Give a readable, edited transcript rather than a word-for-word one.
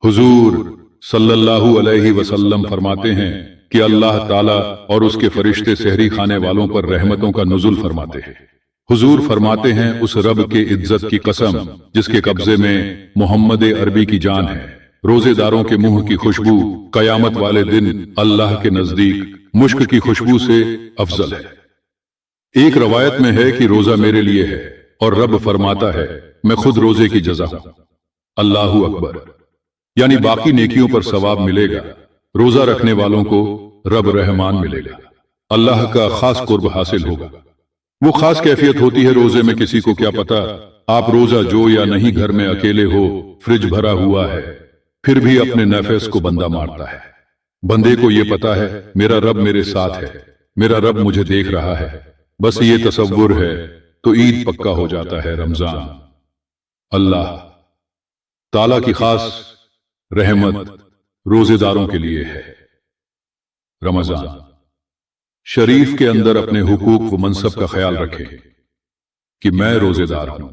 हुजूर सल्लल्लाहु अलैहि वसल्लम फरमाते हैं कि अल्लाह ताला और उसके फरिश्ते सहरी खाने वालों पर रहमतों का नुजुल फरमाते हैं। हुजूर फरमाते हैं, उस रब के इज्जत की कसम जिसके कब्जे में मोहम्मद अरबी की जान है, रोजेदारों के मुंह की खुशबू कयामत वाले दिन अल्लाह के नजदीक मुश्क की खुशबू से अफजल है। एक रवायत में है कि रोजा मेरे लिए है और रब फरमाता है, मैं खुद रोजे की जज़ा हूं। अल्लाहू अकबर। यानी बाकी नेकियों पर सवाब मिलेगा, रोजा रखने वालों को रब रहमान मिलेगा, अल्लाह का खास कुर्ब हासिल होगा। वो खास कैफियत होती है रोजे में, किसी को क्या पता आप रोजा जो या नहीं घर में अकेले हो, फ्रिज भरा हुआ है, फिर भी अपने नफस को बंदा मारता है। बंदे को ये पता है मेरा रब मेरे साथ है, मेरा रब मुझे देख रहा है, बस ये तसव्वुर है तो ईद पक्का हो जाता है रमजान। अल्लाह ताला की खास रहमत रोजेदारों के लिए है। रमजान शरीफ के अंदर अपने हुकूक व मनसब का ख्याल रखें कि मैं रोजेदार हूं।